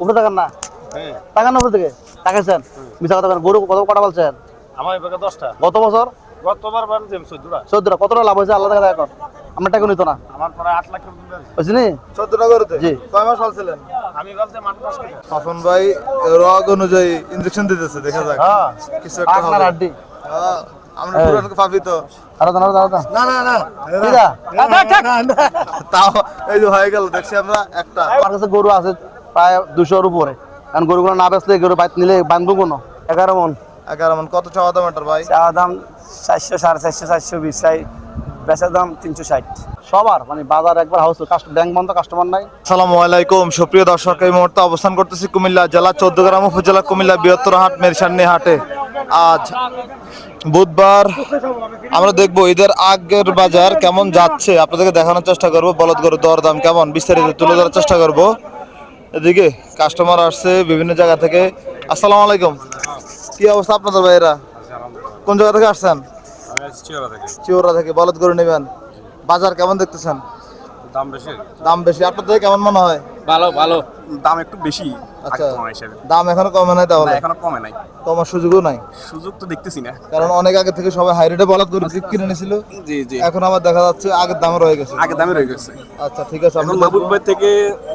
উপরে তাকান না, তাকান না উপরে থেকে, তাকাইছেন মিছা কথা বলেন। গরু কত কটা বলছেন? আমার এবার 10টা। গত বছর গতবার বানছিলাম 14টা। 14টা, কতটা লাভ হয়েছে আল্লাহ টাকা এখন? আমার টাকা নিত না, আমার প্রায় 8 লাখ টাকা দিলেন। বুঝছি নি? 14টা গরুতে জি। কয় মাস চলছিলেন? আমি বলতে মাত্র 10 কেজি। তখন ভাই রগ অনুযায়ী ইনজেকশন দিতেছে, দেখা যাক হ্যাঁ, কিছু একটা আপনার হবে। আড্ডি। হ্যাঁ, আমরা পুরান পাবি তো। আরে দাঁড়া দাঁড়া দাঁড়া। না না না কিরা? তাও এই যে হয়ে গেল, দেখছি আমরা একটা। আমার কাছে গরু আছে প্রায় 200-র উপরে, কারণ গরুগুলো না বেচলে গরু বাইত নিলে বাঁধবো কোনো। 11 মন 11 মন। কত চাওয়া দাম এটার ভাই? চাওয়া দাম 400, 450, 420, চাই বেচা দাম 360। সবার মানে বাজার একবার হাউস ব্যাংক বন্ধ, কাস্টমার নাই। আসসালামু আলাইকুম সুপ্রিয় দর্শক, এই মুহূর্তে অবস্থান করতেছি কুমিল্লা জেলা 14 গ্রাম উপজেলা কুমিল্লা বৃহত্তর হাট মেরসান্নি হাটে। আজ বুধবার। আমরা দেখবো ঈদের আগের বাজার কেমন যাচ্ছে, আপনাদেরকে দেখানোর চেষ্টা করব। বলদ গরুর দরদাম কেমন বিস্তারিত তুলে ধরার চেষ্টা করব। এদিকে কাস্টমার আসছে বিভিন্ন জায়গা থেকে। আসসালামু আলাইকুম, কি অবস্থা আপনাদের ভাইয়েরা? কোন জায়গা থেকে আসছেন? আমি আছি চিওরা থেকে। চিওরা থেকে। বলদ গরু নেবেন, বাজার কেমন দেখতেছেন? দাম বেশি। দাম বেশি আপনাদের কেমন মনে হয়? ভালো ভালো, দাম একটু বেশি। আচ্ছা, তোমার হিসাবে দাম এখনো কমে নাই? তাহলে এখনো কমে নাই, কমার সুযোগও নাই, সুযোগ তো দেখতেছি না। কারণ অনেক আগে থেকে সবাই হাই রেটে বলদ গরু কিনে নিয়েছিল। জি জি, এখন আবার দেখা যাচ্ছে আগের দামে রয়ে গেছে। আগে দামে রয়ে গেছে। আচ্ছা ঠিক আছে, এখন আমরা মাহবুব ভাই থেকে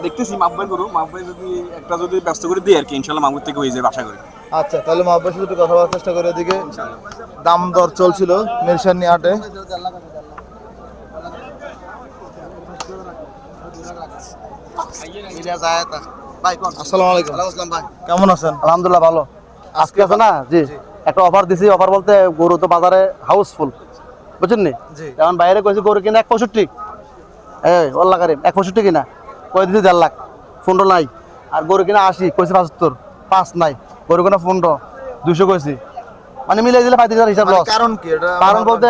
দেখতেছি, মাহবুব ভাই করুন, মাহবুব ভাই যদি একটা যদি ব্যস্ত করে দিই আর কি, ইনশাল্লাহ মাহবুব থেকে হয়ে যাবে আশা করি। আচ্ছা তাহলে মহাব্বাস সাথে কথা বলার চেষ্টা করে। এদিকে দাম দর চলছিল মিরসান্নি হাটে। আসসালামু আলাইকুম, কেমন আছেন? আলহামদুলিল্লাহ ভালো। আজকে আছে না জি, একটা অফার দিছি। অফার বলতে গরু তো বাজারে হাউসফুল, বুঝছেন নি? জি। এখন বাইরে কইছি গরু কিনা 165, এই আল্লাহ কারিম 165 কিনা কই দিছি 1.5 লাখ, 15 নাই। আর গরু কিনা 80 কইছি 75, 5 নাই। গরু কিনা 15, 200 কইছি, মানে মিলাই দিলে 35,000 হিসাব লস। কারণ কি এটা? কারণ বলতে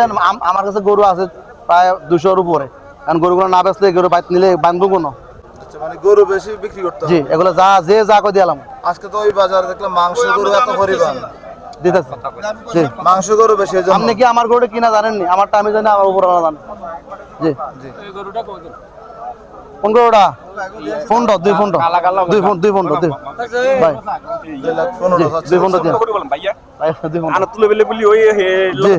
আমার কাছে গরু আছে প্রায় 200-র উপরে, কারণ গরুগুলো না বেচলে গরু বাইত নিলে বাঁধবো কোনো। আচ্ছা, মানে গরু বেশি বিক্রি করতে জি, হবে। এগুলো যা কই দিলাম আজকে তো ওই বাজারে দেখলাম মাংস গরু এত পরিমাণ, দিতেছে। জি, মাংস গরু বেশি এজন্য। আপনি কি আমার গরুটা কিনা জানেননি? আমারটা আমি জানি, আমার উপর জানেন। জি জি। কোন গরুটা? ফোনটা 2 ফোনটা 2 ফোনটা ভাই 2,15,000 2 ফোনটা দিন ভাইয়া ভাই 2 ফোনটা। আনা তুলে বেলে বলি ওই জি,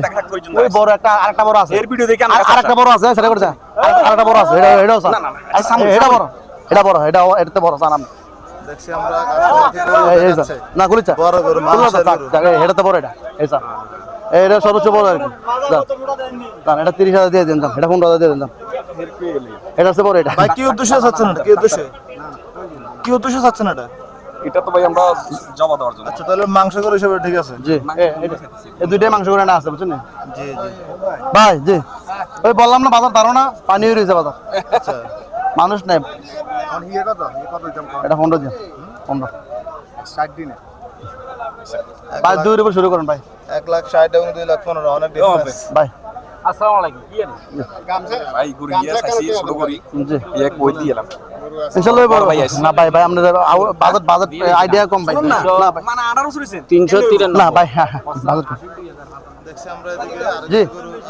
ওই বড় একটা আরেকটা বড় আছে, এর ভিডিও দেখে আরেকটা বড় আছে, সেটা করে আরেকটা বড় আছে, এটাও স্যার। না, না, না, এটা বড় এটাতে বড় স্যার। দেখছি আমরা কাস্টমারকে গরু এই দেখাচ্ছে। স্যার না গুলিচা বড় গরু, মাংসের গরু। এটাতে বড়, এটা এই স্যার, এটা সর্বোচ্চ বড় আর কি। যান এটা 30,000 দিয়ে দিন, যান এটা 15,000 দিয়ে দিন, যান এটা হচ্ছে বড়। এটা ভাই কি উদ্দেশ্যে চাচ্ছেন এটা? কি উদ্দেশ্যে চাচ্ছেন এটা? এটা তো ভাই আমরা জমা দেওয়ার জন্য। আচ্ছা তাহলে মাংস গরু হিসেবে ঠিক আছে। জি, এই দুইটাই মাংস করে না আছে, বুঝছেন? জি জি। ভাই জি, ওই বললাম না বাজার ধারণা পানি হয়ে রয়েছে বাজার, আচ্ছা মানুষ নেই। এটা 15 দিন, 15 60 দিনে ভাই 2-র উপর শুরু করেন ভাই। 1,60,000 এবং 2,15,000 অনেক ডিফারেন্স। ভাই আসসালামু আলাইকুম। ভাই গুড়ি ইয়া খাইছি ছোট করি, জি এক বই দিলাম। ইনশাআল্লাহ বড় ভাই আছে না। ভাই আমাদের বাজেট আইডিয়া কম ভাই। না ভাই মানে 18 শুনেছেন 393। না ভাই, হ্যাঁ বাজেট কম। দেখছি আমরা এদিকে জি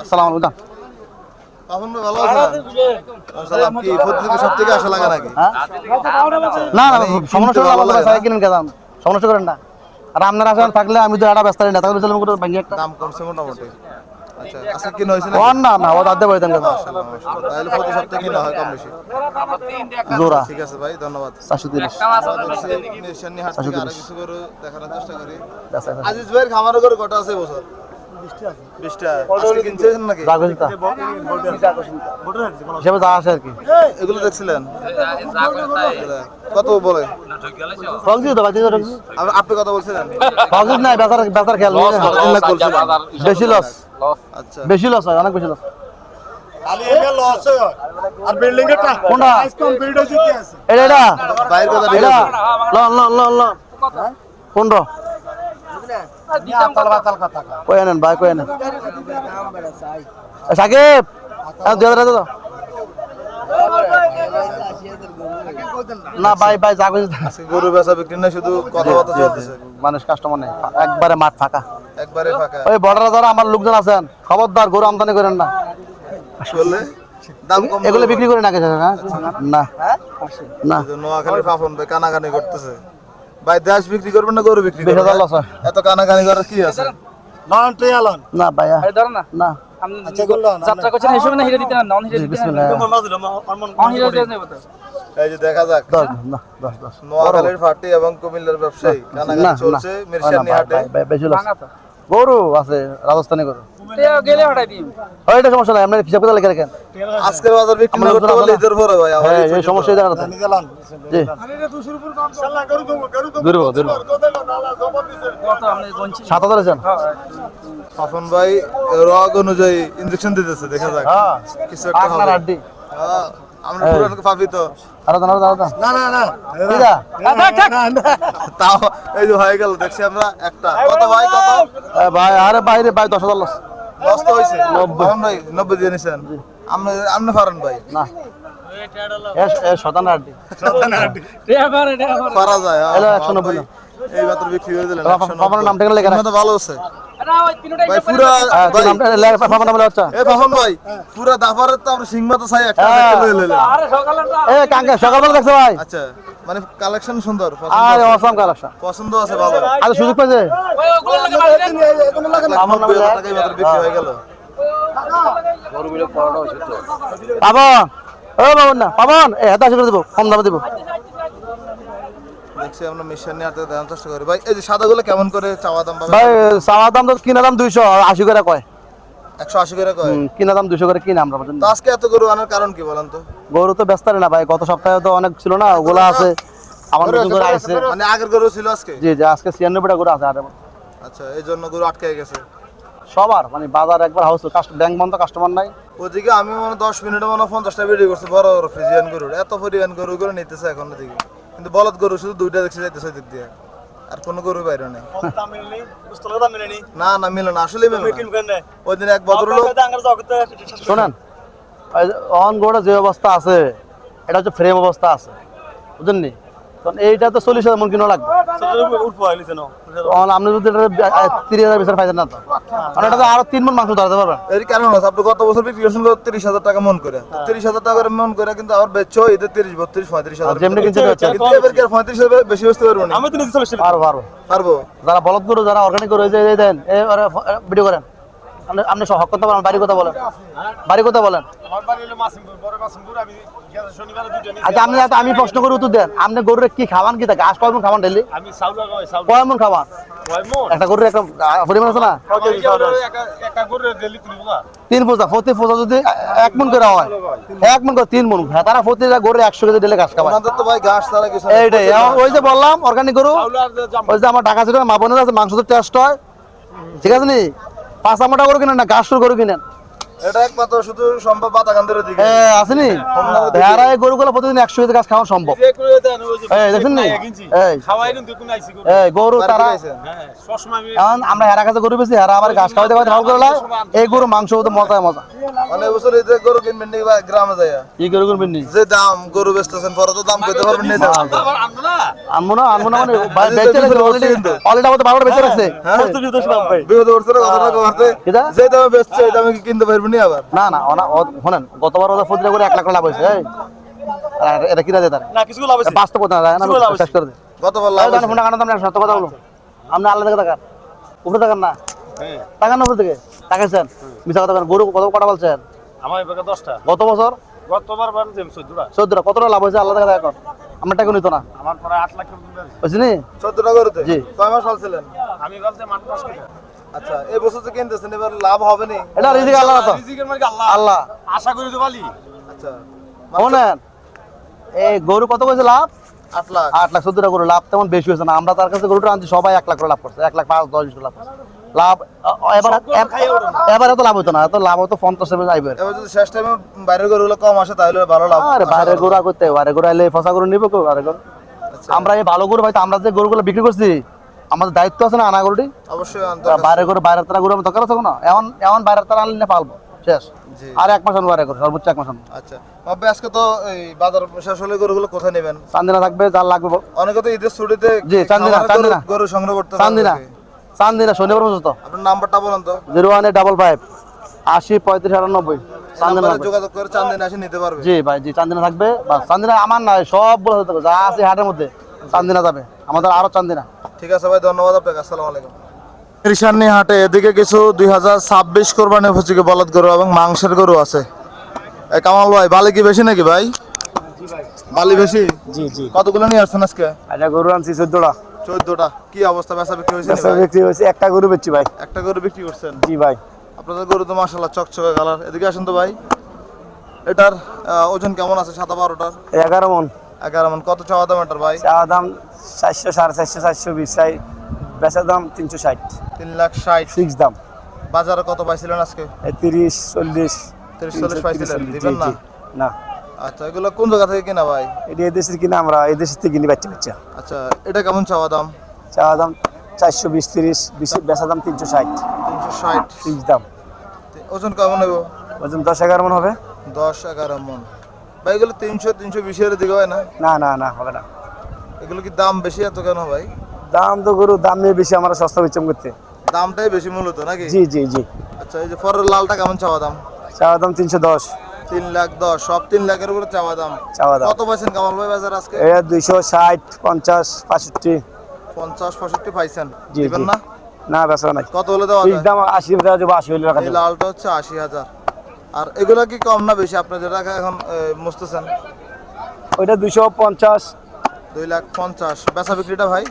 আসসালামু আলাইকুম। তখন ভালো আছে। আসসালাম। কি প্রতিদিন সব থেকে আশা লাগা নাকি? হ্যাঁ না না, সমস্যা করে আমাদের ভাই কিনেন কেন, সমস্যা করেন না। আর আপনার আশা থাকলে আমি তো এটা ব্যস্ত না, তাহলে চলুন করে ভাঙি একটা দাম কমছে মোটামুটি। আচ্ছা আজকে কিনা হয়েছে ও না না, ও দাদা বইতেন কেন তাহলে প্রতি সপ্তাহে কিনা হয় কম বেশি। জোড়া ঠিক আছে ভাই, ধন্যবাদ। 430 নিশানি হাট থেকে আরো কিছু করে দেখানোর চেষ্টা করি। আচ্ছা আজিজ ভাইয়ের খামারে করে কটা আছে বছর? 20টা। আজকে কিনছেন নাকি? জাগরিতা হিসেবে যা আসে আর কি। এগুলো দেখছিলেন কত বলে? ফলজি তো বাজি তো রকজি আপনি কত বলছিলেন? ফলজি নাই, বেচার খেয়াল নেই। 3 লাখ বলছিলেন। বেশি লস, আচ্ছা বেশি লস হয়, অনেক বেশি লস। খালি এটা লস হয় আর বিল্ডিং এর টাকা কোনটা? প্রাইস কমপ্লিট হচ্ছে কি আছে এটা বাইরের কথা ঠিক এটা আছে। ল 15 আতাল বাতাল কথা কই আনেন ভাই, কই আনেন সাকিব, দুই হাজার দাও না ভাই যা কইছি আজকে গরু বেচা বিক্রি না, শুধু কথাবার্তা চলতেছে। মানুষ কাস্টমার নেই, একবারে মাঠ ফাঁকা। একবারে ফাঁকা। ওই বর্ডারে যারা আমার লোকজন আছেন, খবরদার গরু আমদানি করেন না, বললে দাম কম। এগুলো বিক্রি করে না কিছু না না না। নোয়াখালীর ফাফন ভাই কানাকানি করতেছে। ভাই দেশ বিক্রি করবেন না গরু বিক্রি 20,000 করবেন লস হয়। এত কানাকানি করার কি আছে নন ট্রিয়ালন না ভাইয়া ধরো না না আচ্ছা করলো না যাত্রা করছেন হিসেবে না হিরে দিতে না নন হিরে জি, দিতে বিসমিল্লাহ। নন হিরে দিতে নেব তো এই যে দেখা যাক 10 নোয়াখালীর ফাটি এবং কুমিল্লার ব্যবসায়ী কানাকানি চলছে মিরসানি হাটে বেশি লস ভাঙা তো গরু আছে রাজস্থানী গরু গেলে হটাই দিই ওইটা সমস্যা নাই আমরা হিসাব করে লেখা রাখেন আজকের বাজার বিক্রি আমরা করতে নতুন হলে আলাদা- ঈদের পরে ভাই আবার হ্যাঁ ঈদ এই সমস্যা দেখা যাচ্ছে নিজালান জি শালা গরু দূরব দূরব কত আপনি গনছি 7,000 আছেন স্বপন ভাই রগ অনুযায়ী ইনজেকশন দিতেছে দেখা যাক হ্যাঁ কিছু একটা আপনার হবে আড্ডি হ্যাঁ, আমরা পুরান পাবি তো আরো দাও আরো দাও না না না দিদা তাও এই যে হয়ে গেল দেখছি আমরা একটা কত ভাই কত ভাই আরে বাইরে ভাই 10,000 লস নষ্ট হয়েছে 90 ভাই 90 দিয়ে নিছেন আপনি আপনি পারেন ভাই না এ শতান আড্ডি পারা যায় হ্যাঁ, এলো হ্যাঁ, 190 ভাই, এই মাত্র বিক্রি করে দিলেন বাবার নামটা কেন লেখা রাখ? তো ভালো আছে আরে ওই তিনটাই ভাই পুরা তোর ভাই নামটা লেখা বাবার নাম লেখা এ পাপন ভাই পুরা দাফারে তো আমরা সিংমা তো চাই একটা হ্যাঁ। একটা লই লইলেন আরে সকালে এ কাঙ্কা সকালবেলা দেখছো ভাই আচ্ছা মানে কালেকশন সুন্দর আরে অসাম কালেকশন পছন্দ আছে ভালো আজ সুযোগ পেয়েছে ওই ওগুলো লাগে বাড়ি আমার নামে 90,000 টাকায় মাত্র বিক্রি হয়ে গেল পাবন ও পাবন না পাবন এ হাতে করে দেবো কম দামে দেবো দেখছি আমরা মিশন নিয়ে হাতে দেওয়ার চেষ্টা করি ভাই এই যে সাদাগুলো কেমন করে চাওয়া দাম পাবে ভাই চাওয়া দাম তো কিনা দাম 280 করে কয় 180 করে কয় কিনা দাম 200 করে কিনা আমরা পর্যন্ত তো আজকে এত গরু আনার কারণ কি বলেন তো গরু তো ব্যস্ত না ভাই গত সপ্তাহে তো অনেক ছিল না ওগুলা আছে আমার নতুন করে আইছে মানে আগের গরু ছিল আজকে জি জি আজকে 96টা গরু আছে আরে আচ্ছা এই জন্য গরু আটকে গেছে সবার মানে বাজার একবার হাউস ব্যাংক বন্ধ কাস্টমার নাই ওদিকে আমি মানে 10 মিনিটে মানে 50টা ভিডিও করছি বড় বড় ফ্রিজিয়ান গরু এত পরিমাণ গরু করে নিতেছে এখন দিকে কিন্তু বলদ গরু শুধু দুইটা দেখছি যাইতেছে দিক দিয়ে আর কোনো গরু বাইরে নেই না না মিলে না আসলে মিলে না ওই দিন এক ভদ্রলোক শোনেন অন গোড়া যে অবস্থা আছে এটা হচ্ছে ফ্রেম অবস্থা আছে বুঝলেন নি তখন এইটা তো 40,000 মন কিনো লাগবে তখন আপনি যদি এটা 30,000 বিচার পাইতেন না তো কারণ এটা তো আরো 3 মন মাংস ধরাতে পারবেন এর কারণ আছে আপনি গত বছর বিক্রি করছেন 30,000 টাকা মন করে 30,000 টাকা করে মন করে কিন্তু আবার বেচছো এদের 30 32 35,000 যেমনি কিনতে বেচছে। কিন্তু এবার কি আর 35,000 বেশি বেচতে পারবো না পারবো পারবো পারবো যারা বলদ গরু যারা অর্গানিক গরু এই যে দেন এই ভিডিও করেন আপনি আপনি সব হক কথা বলেন বাড়ি কথা বলেন বাড়ি কথা বলেন আচ্ছা আমি প্রশ্ন করে উত্তর দেন আপনি গরুর কি খাওয়ান কি তা ঘাস কয় মন খাওয়ান ডেলি কয় মন খাওয়ান একটা গরুর একটা পরিমাণ আছে না 3 পোজা প্রতি পোজা যদি 1 মন করে হয় 1 মন করে 3 মন তারা প্রতিটা গরুর 100 কেজি ডেলি ঘাস খাওয়ায় ওনাদের তো ভাই ঘাস ছাড়া কিছু নেই। এইটাই ওই যে বললাম অর্গানিক গরু ওই যে আমার ঢাকা ছিল মা বোনের আছে মাংস তো টেস্ট হয় ঠিক আছে নি 5 মোটা গরু কিনেন না ঘাস গরু কিনেন এটা একমাত্র শুধু সম্ভব বাতাকান্দের দিকে আসেনি ভেড়া এই গরুগুলো প্রতিদিন 100 কেজি ঘাস খাওয়া সম্ভব এই দেখছেন নি এই গরু তারা এখন আমরা হেরা কাছে গরু বেশি হেরা আবার ঘাস খাওয়াতে খাওয়াতে ভালো করে লাই এই গরু মাংস তো মজা মজা অনেক বছর এই যে গরু কিনবেন নি ভাই গ্রামে যায় কি গরু করবেন নি যে দাম গরু বেচতেছেন পরে তো দাম কইতে পারবেন না আনবো না মানে বেচে রাখছে অলরেডি আমাদের 12টা বেচে রাখছে বিগত বছরে কত টাকা করতে কিটা? যে দামে বেচছে এই দামে কি কিনতে পারবেন না আবার না না শোনেন গতবার ওদের প্রতিটা করে 1 লাখ করে লাভ হয়েছে এই আর এটা কিনা দেয় তার বাস্তব কথা না শেষ করে দে গতবার লাভ হয়েছে। ফোনটা কাটাতাম না সত্য কথা বলো আপনি আল্লাহ থেকে টাকার উপরে টাকার না টাকার না উপরে থেকে টাকাইছেন মিশা কথা গরু কত কটা বলছেন আমার এবার 10টা গত বছর গতবার বার দেম 14টা 14টা কতটা লাভ হয়েছে আল্লাহ থেকে এখন আমার টাকা নিত না আমার প্রায় 8 লাখ টাকা বুঝলি 14 টাকা করতে জি। কয় মাস ফলছিলেন আমি বলতে মাত্র 10 টাকা আচ্ছা এই বছর তো কিনতেছেন এবার লাভ হবে না এটা রিজিক আল্লাহ তো রিজিকের মালিক আল্লাহ আল্লাহ আশা করি তো বালি আচ্ছা শোনেন এই গরু কত করেছে লাভ 8 লাখ 8 লাখ 14টা গরু লাভ তেমন বেশি হয়েছে না আমরা তার কাছে গরুটা আনছি সবাই 1 লাখ করে লাভ করছে 1 লাখ 5 10 লাভ করছে লাভ এবার এত লাভ হতো না এত লাভ হতো 50 এর আইবে এবার যদি শেষ টাইমে বাইরের গরুগুলো কম আসে তাহলে ভালো লাভ আরে বাইরে গরু করতে বাইরে গরু আইলে ফসা গরু নিবো কেউ বাইরে গরু আমরা এই ভালো গরু হয়তো আমরা যে গরুগুলো বিক্রি করছি আমাদের দায়িত্ব আছে না আনা গরুটি অবশ্যই আনতে বাইরে গরু বাইরের তারা গরু আমি দরকার আছে কোনো এমন এমন বাইরের তারা আনলে পালবো শেষ জি। আর 1 মাস বাইরে গরু সর্বোচ্চ 1 মাস আনবো আচ্ছা ভাববে আজকে তো এই বাজার শেষ হলে গরুগুলো কোথায় নেবেন চান্দিনা থাকবে যার লাগবে অনেকে তো ঈদের ছুটিতে জি, চান্দিনা, খামারে চান্দিনা। গরু সংগ্রহ করতে চান্দিনা পারবে। চান্দিনা শনিবার পর্যন্ত আপনার নাম্বারটা বলেন তো 01855 80 35 98 চান্দিনা নাম্বারে থাকবে। যোগাযোগ করে চান্দিনা এসে নিতে পারবে জি ভাই জি চান্দিনা থাকবে বাস চান্দিনা আমার নয় সব বলে থাকবে যা আছে হাটের মধ্যে চান্দিনা যাবে, আমাদের আরো চান্দিনা। ঠিক আছে ভাই, ধন্যবাদ আপনাকে। আসসালামু আলাইকুম। রিসান্নি হাটে এদিকে কিছু 2026 কোরবানি উপযোগী বলদ গরু এবং মাংসের গরু আছে। এই কামাল ভাই, বালি কি বেশি নাকি ভাই? বালি বেশি? জি জি। কতগুলো নিয়ে আসছেন আজকে? আচ্ছা, গরু আনছি 14টা। 14টা। কি অবস্থা, বেচা বিক্রি হয়েছে বেচা ভাই? বিক্রি হয়েছে, একটা গরু বেচছি ভাই। একটা গরু বিক্রি করছেন? জি ভাই। আপনাদের গরু তো মাশাআল্লাহ চকচকে কালার। এদিকে আসেন তো ভাই। এটার ওজন কেমন আছে? 7-12টার 11 মন। 11 মন। কত চাওয়া দাম এটার ভাই? চাওয়া দাম 400, 450, 420 চাই, বেচা দাম 360। 3,60,000। ফিক্স দাম। বাজারে কত পাইছিলেন আজকে? 30, 40। 30-40 পাইছিলেন? দিবেন না? না। আচ্ছা, এগুলো কোন জায়গা থেকে কিনা ভাই? এটি এদেশের কিনা, আমরা এদেশের থেকে কিনি বাচ্চা বাচ্চা। আচ্ছা, এটা কেমন চাওয়া দাম? চাওয়া দাম 420, 30, বেচা দাম 360। 360। ফিক্স দাম। ওজন কেমন নেব? ওজন 10-11 মন হবে। 10-11 মন। ভাই এগুলো 300-320 এর দিকে হয় না? না না না, হবে না। এগুলো কি দাম বেশি এত কেন ভাই? দাম তো গরু দাম নিয়ে বেশি, আমরা সস্তা বিচ্ছম করতে। দামটাই বেশি মূলত নাকি? জি জি জি। আচ্ছা, এই যে পরের লালটা কেমন চাওয়া দাম? চাওয়া দাম 310। 3,10,000। সব 3 লাখের উপরে চাওয়া দাম। চাওয়া দাম। কত পাইছেন কামাল ভাই বাজার আজকে? এটা 260, 50, 65। 50-65 পাইছেন? জি দিবেন জি। না? না, বেচা নাই। কত হলে দেওয়া ফিক্স যায়? দাম 80 দেওয়া যাবে, 80 হলে রাখা এই যাবে। লালটা হচ্ছে 80,000। আর এগুলা কি কম না বেশি আপনি যেটা এখন মুছতেছেন? ওইটা 250। 2,50,000। বেচা বিক্রিটা ভাই?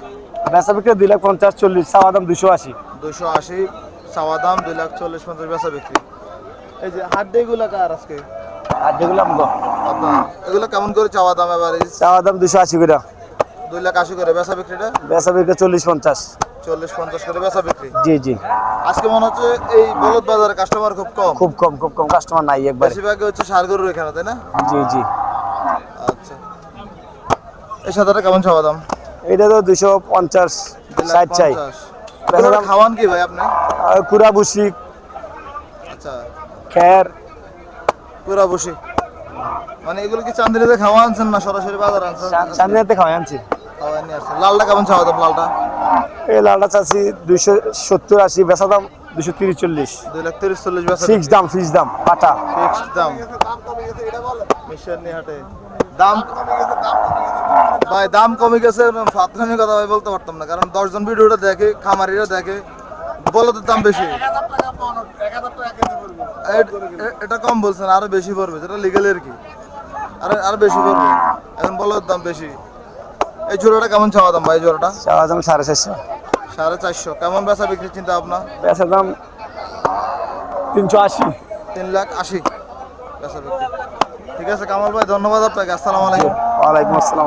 বেচা বিক্রি 250, 40। চাওয়া দাম 280। 280 চাওয়া দাম, 2,40,50 বেচা বিক্রি। এই যে হাড্ডিগুলা কার আজকে? আর যেগুলো আমগো, আপনার এগুলো কেমন করে চাওয়া দাম এবার? চাওয়া দাম 280 করে। 2,80,000 করে বেচা বিক্রিটা? বেচা বিক্রি 40-50। 40-50 করে বেচা বিক্রি। জি জি। আজকে মনে হচ্ছে এই বলদ বাজারে কাস্টমার খুব কম। খুব কম, খুব কম, কাস্টমার নাই একবার। বেশিরভাগই হচ্ছে ষাঁড় গরুর এখানে, তাই না? জি জি। আচ্ছা, এই সাদাটা কেমন চাওয়া দাম? এটা তো 250, 60 চাই। 2,50,000। বেচা এগুলো দাম খাওয়ান কি ভাই আপনি? আর কুড়া বুসি, আচ্ছা, খের। পুরা বসি। মানে এগুলো কি চান্দিনীতে খাওয়া আনছেন না সরাসরি বাজার আনছেন? চান্দিনাতে খাওয়াই আনছি। খাওয়া নিয়ে আসছেন। লালটা কেমন চাওয়া দাম লালটা? এই লালটা চাচ্ছি 270, 80। বেচা দাম 230, 40। 2,30,40 বেচা ফিক্স দাম, ফিক্স দাম, পাটা। ফিক্সড দাম। মিশন হাটে দাম ভাই, দাম কমে গেছে। ফাতরামি কথা ভাই বলতে পারতাম না, কারণ 10 জন ভিডিওটা দেখে, খামারিরা দেখে, বলদের দাম বেশি। এটা কম বলছেন, আরো বেশি পড়বে, যেটা লিগেল আর কি। আরো বেশি পড়বে, এখন বলদের দাম বেশি। এই জোড়াটা কেমন চাওয়া দাম ভাই? জোড়াটা চাওয়া দাম 450। 450। কেমন বেচা বিক্রির চিন্তা আপনার? বেচা দাম 380। 3,80,000 বেচা বিক্রি। ঠিক আছে কামাল ভাই, ধন্যবাদ আপনাকে। আসসালামু আলাইকুম। ওয়ালাইকুম আসসালাম।